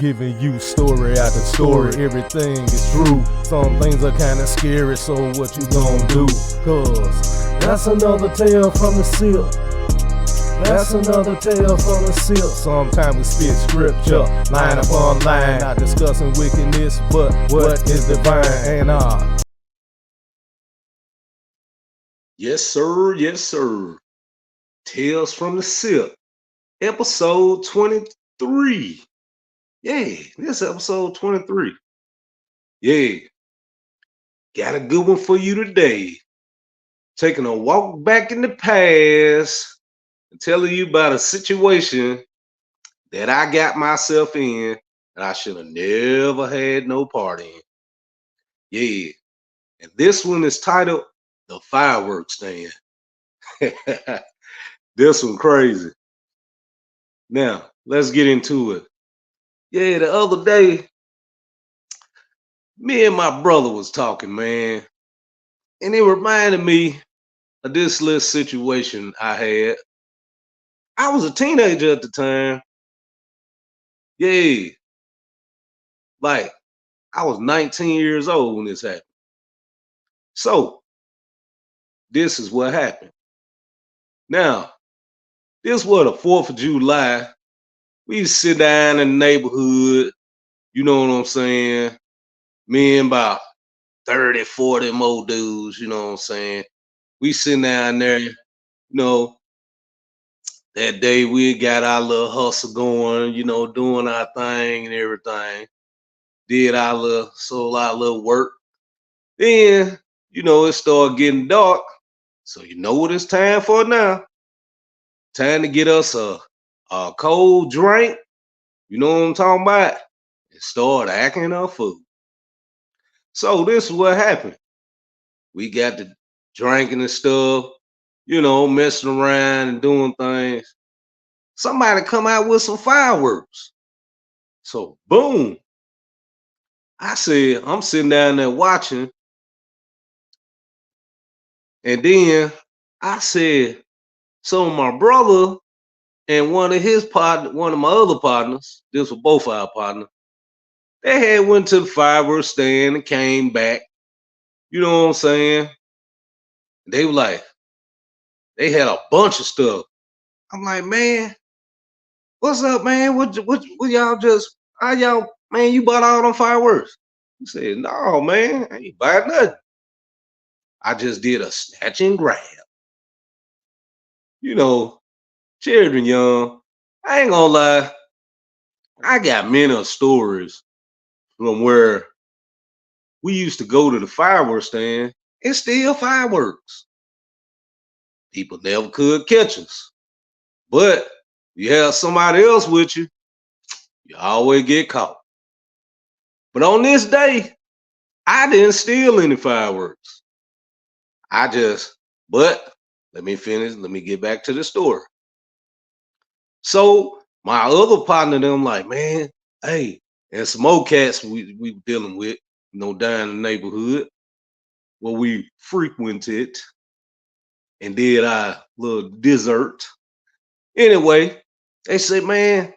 Giving you story after story, everything is true. Some things are kinda scary, so what you gon' do? Cause that's another tale from the Sipp. That's another tale from the Sipp. Sometimes we spit scripture, line upon line, not discussing wickedness, but what is divine. And Yes, sir. Yes, sir. Tales from the Sipp, episode 23. Yay, this episode 23. Yay, got a good one for you today. Taking a walk back in the past and telling you about a situation that I got myself in that I should have never had no part in. Yeah, and this one is titled The Firework Stand. This one crazy. Now, let's get into it. Yeah, the other day, me and my brother was talking, man, and it reminded me of this little situation I had. I was a teenager at the time. Yeah, like I was 19 years old when this happened. So, this is what happened. Now, this was the 4th of July. We used to sit down in the neighborhood, you know what I'm saying? Me and about 30, 40 more dudes, you know what I'm saying? We sitting down there, know, that day we got our little hustle going, doing our thing and everything. Did our little, sold our little work. Then, it started getting dark. So you know what it's time for now? Time to get us a cold drink. You know what I'm talking about? And start acting our food. So this is what happened. We got the drinking and stuff, messing around and doing things. Somebody come out with some fireworks. So boom. I said, I'm sitting down there watching. And then I said, so my brother and one of my other partners, this was both our partners, they had went to the fireworks stand and came back. You know what I'm saying? They were like, they had a bunch of stuff. I'm like, man, what's up, man? What y'all just, how y'all, man, you bought all them fireworks? He said, no, man, I ain't buy nothing. I just did a snatch and grab. You know, children young. I ain't gonna lie. I got many stories from where we used to go to the fireworks stand and steal fireworks. People never could catch us. But you have somebody else with you, you always get caught. But on this day, I didn't steal any fireworks. But let me finish. Let me get back to the story. So my other partner, them like, man, hey, and some old cats we dealing with, down in the neighborhood where we frequented and did our little dessert. Anyway, they said, man,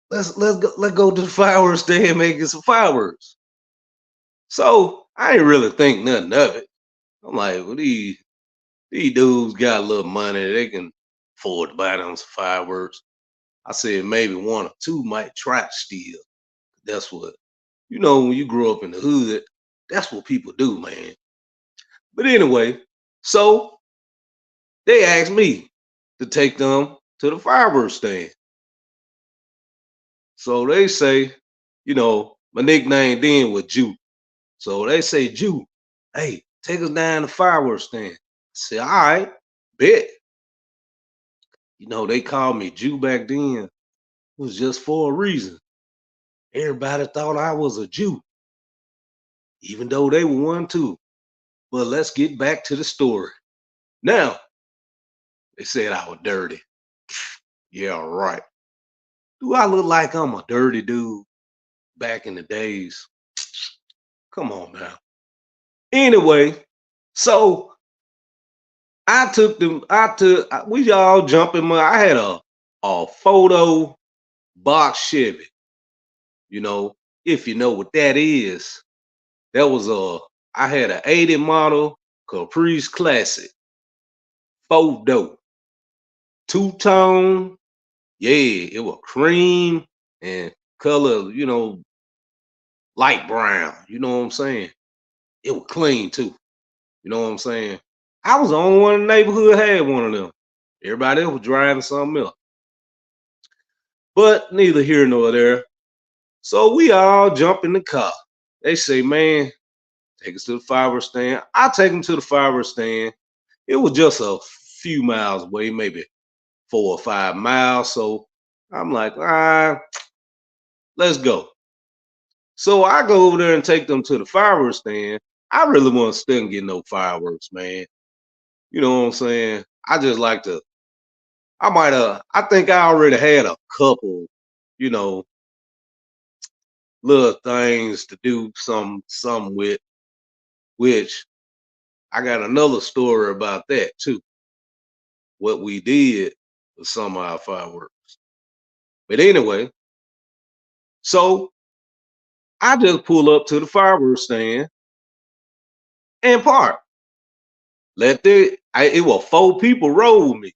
let's go to the fireworks stand and make some fireworks. So I ain't really think nothing of it. I'm like, well, these dudes got a little money, they can afford to buy them some fireworks. I said maybe one or two might try to steal. That's what, when you grow up in the hood, that's what people do, man. But anyway, so they asked me to take them to the fireworks stand. So they say, my nickname then was Jew. So they say, Jew, hey, take us down the fireworks stand. I said, all right, bet. They called me Jew back then. It was just for a reason. Everybody thought I was a Jew, even though they were one too. But let's get back to the story. Now, they said I was dirty. Yeah, right. Do I look like I'm a dirty dude back in the days? Come on now. Anyway, so we all jumped in I had a photo box Chevy. You know, if you know what that is, that was I had an 80 model Caprice Classic, 4-door, two-tone. Yeah, it was cream and color, light brown. You know what I'm saying? It was clean too. You know what I'm saying? I was the only one in the neighborhood had one of them. Everybody else was driving something else. But neither here nor there. So we all jump in the car. They say, man, take us to the fireworks stand. I take them to the fireworks stand. It was just a few miles away, maybe 4 or 5 miles. So I'm like, let's go. So I go over there and take them to the fireworks stand. I really want to stay and get no fireworks, man. You know what I'm saying? I just like to, I think I already had a couple, you know, little things to do some with, which I got another story about that too. What we did with some of our fireworks. But anyway, so I just pull up to the fireworks stand and park. It was 4 people roll with me.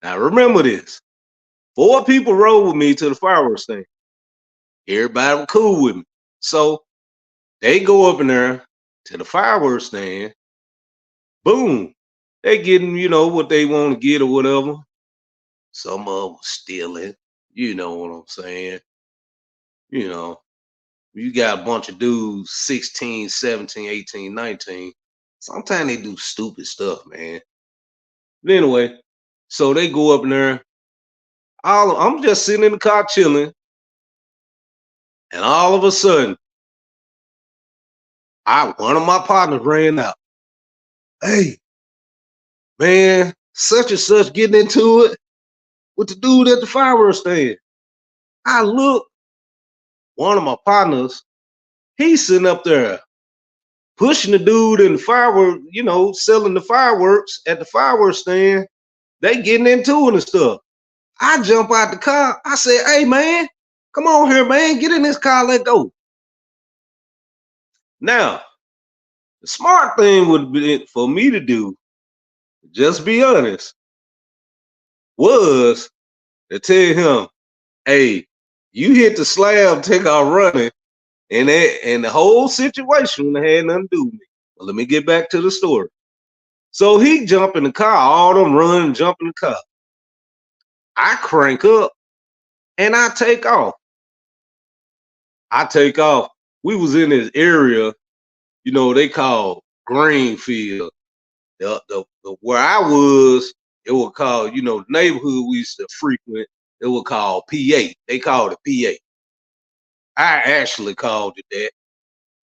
Now remember this. 4 people rode with me to the fireworks stand. Everybody was cool with me. So they go up in there to the fireworks stand. Boom. They getting, what they want to get or whatever. Some of them stealing. You know what I'm saying? You know, you got a bunch of dudes, 16, 17, 18, 19. Sometimes they do stupid stuff, man. But anyway, so they go up in there. I'm just sitting in the car chilling. And all of a sudden, one of my partners ran out. Hey, man, such and such getting into it with the dude at the fireworks stand. I look, one of my partners, he's sitting up there pushing the dude in the fireworks, selling the fireworks at the fireworks stand. They getting into it and stuff. I jump out the car. I said, hey, man, come on here, man. Get in this car. Let go. Now, the smart thing would be for me to do, just be honest, was to tell him, hey, you hit the slab, take off running, and the whole situation had nothing to do with me. But let me get back to the story. So he jump in the car, all them run and jump in the car. I crank up and I take off. We was in this area, they call Greenfield. Where I was, it was called, the neighborhood we used to frequent, it was called PA. They called it PA. I actually called it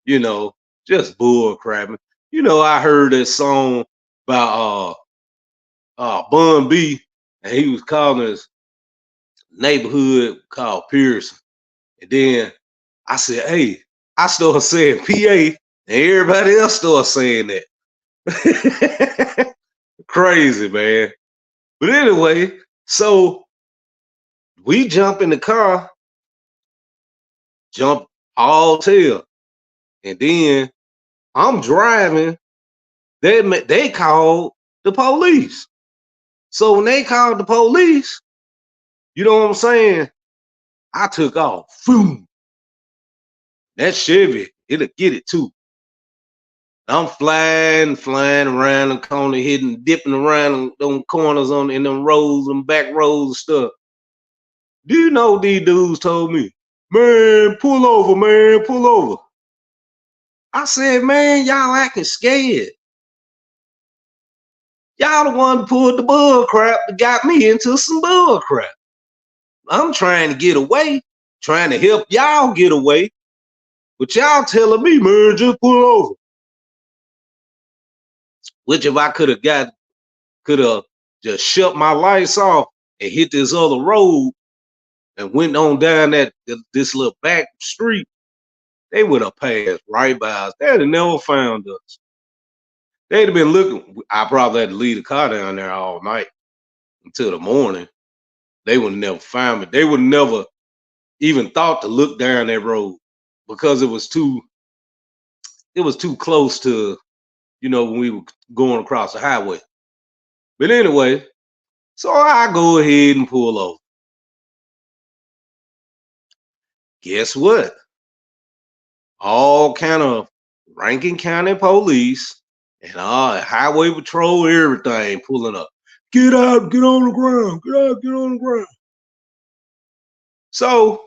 that, just bull crapping. I heard that song by Bun B, and he was calling his neighborhood called Pearson. And then I said, hey, I started saying PA, and everybody else started saying that. Crazy, man. But anyway, so we jump in the car, jump all tail, and then I'm driving. They called the police. So when they called the police, you know what I'm saying? I took off. Boom. That Chevy, it'll get it too. I'm flying around the corner, dipping around them corners in them roads and back roads and stuff. Do you know these dudes told me, man, pull over, man, pull over. I said, man, y'all acting scared. Y'all the one who pulled the bull crap that got me into some bull crap. I'm trying to get away, trying to help y'all get away, but y'all telling me, man, just pull over. Which if I could have just shut my lights off and hit this other road and went on down this little back street, they would have passed right by us. They'd have never found us. They'd have been looking. I probably had to leave the car down there all night until the morning. They would never find me. They would never even thought to look down that road because it was too close to, when we were going across the highway. But anyway, so I go ahead and pull over. Guess what? All kind of Rankin County police and all highway patrol, everything pulling up. Get out, get on the ground, get out, get on the ground. So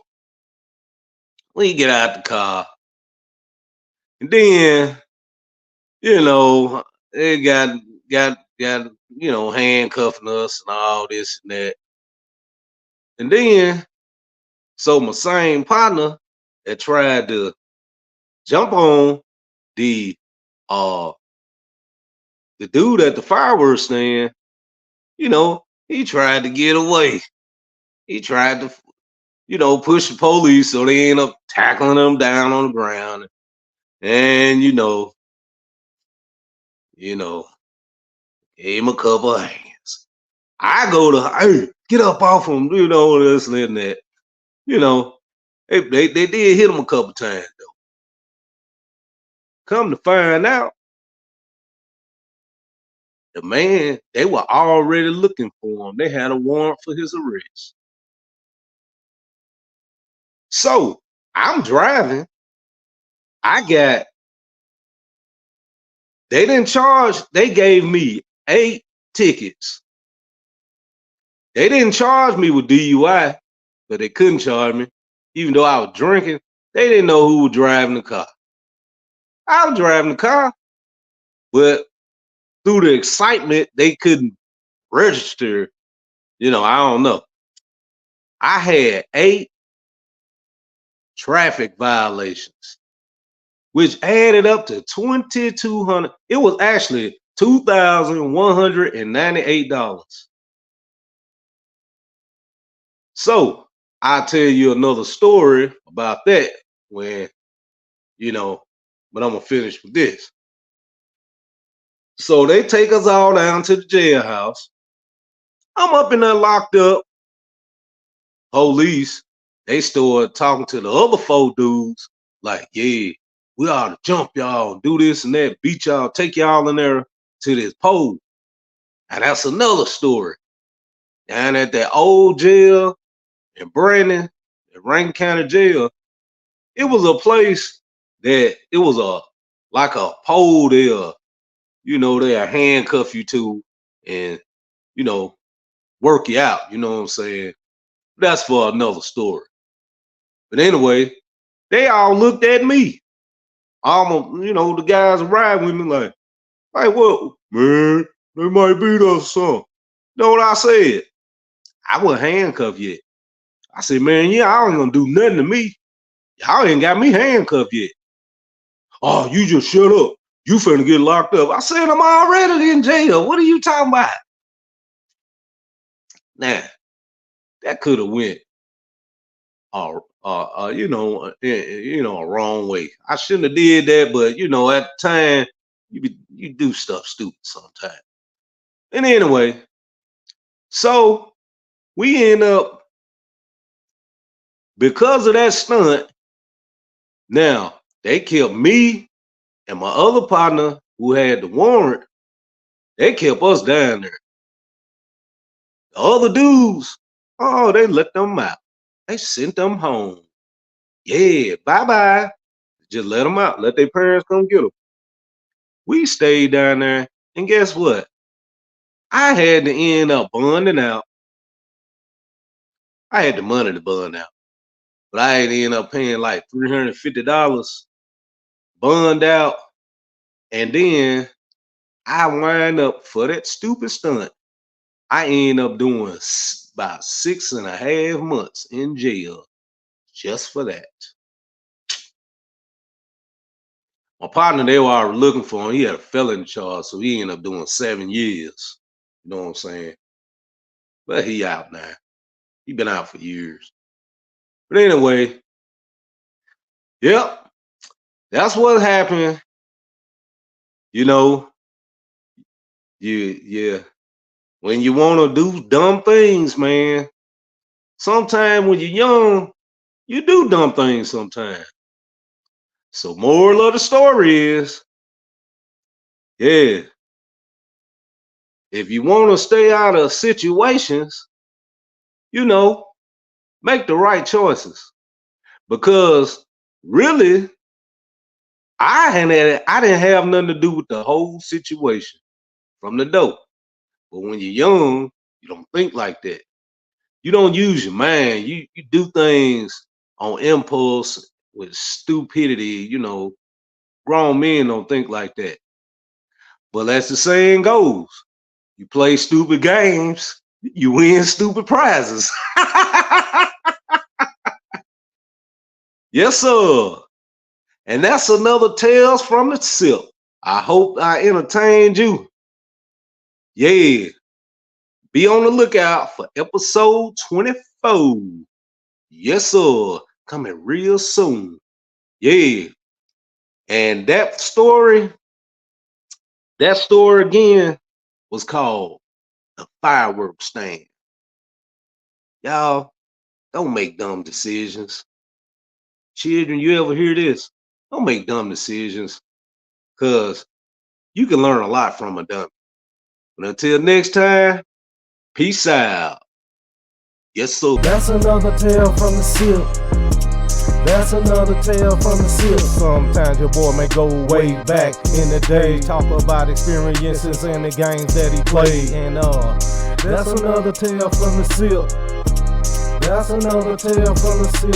we get out the car, and then they got handcuffing us and all this and that. And then so my same partner that tried to jump on the uh the dude at the fireworks stand, he tried to get away. He tried to, push the police, so they end up tackling him down on the ground. And you know, gave him a couple of hands. I go to, hey, get up off him, this and that. They did hit him a couple times though. Come to find out, the man, they were already looking for him. They had a warrant for his arrest. So I'm driving. They didn't charge, they gave me 8 tickets. They didn't charge me with DUI, but they couldn't charge me. Even though I was drinking, they didn't know who was driving the car. I was driving the car, but through the excitement, they couldn't register. I don't know. I had 8 traffic violations, which added up to $2,200. It was actually $2,198. So I'll tell you another story about that when, but I'm gonna finish with this. So they take us all down to the jailhouse. I'm up in there locked up. Police, they started talking to the other 4 dudes, like, yeah, we ought to jump y'all, do this and that, beat y'all, take y'all in there to this pole. And that's another story. Down at that old jail in Brandon, the Rankin County Jail, it was a place that it was like a pole there, they'll handcuff you to and, work you out, you know what I'm saying? That's for another story. But anyway, they all looked at me. Almost, the guys riding with me like what, man, they might beat us some. You know what I said? I wasn't handcuffed yet. I said, man, y'all ain't gonna do nothing to me. Y'all ain't got me handcuffed yet. Oh, you just shut up. You finna get locked up. I said, I'm already in jail. What are you talking about? Now, that could have went a wrong way. I shouldn't have did that, but at the time, you do stuff stupid sometimes. And anyway, so we end up, because of that stunt, now they kept me and my other partner who had the warrant, they kept us down there. The other dudes, oh, they let them out. They sent them home. Yeah, bye-bye. Just let them out. Let their parents come get them. We stayed down there, and guess what? I had to end up bonding out. I had the money to bond out, but I had to end up paying like $350 bond out, and then I wind up for that stupid stunt. I end up doing about 6.5 months in jail just for that. My partner, they were already looking for him. He had a felony charge, so he ended up doing 7 years. You know what I'm saying? But he out now. He been out for years. But anyway, yep, that's what happened. Yeah. When you want to do dumb things, man, sometimes when you're young, You do dumb things sometimes. So moral of the story is, yeah, if you want to stay out of situations, you know, make the right choices. Because really, I didn't have nothing to do with the whole situation from the dope. But when you're young, you don't think like that. You don't use your mind. You do things on impulse with stupidity. Grown men don't think like that. But as the saying goes, you play stupid games, you win stupid prizes. Yes, sir. And that's another Tales from the Sipp. I hope I entertained you. Yeah. Be on the lookout for episode 24. Yes, sir. Coming real soon. Yeah. And that story again was called the Firework Stand. Y'all, don't make dumb decisions. Children, you ever hear this? Don't make dumb decisions. Cause you can learn a lot from a dummy. But until next time, peace out. Yes, sir. That's another tale from the Sipp. That's another tale from the Sipp. Sometimes your boy may go way back in the day, talk about experiences and the games that he played. And that's another tale from the Sipp. That's another tale from the Sipp.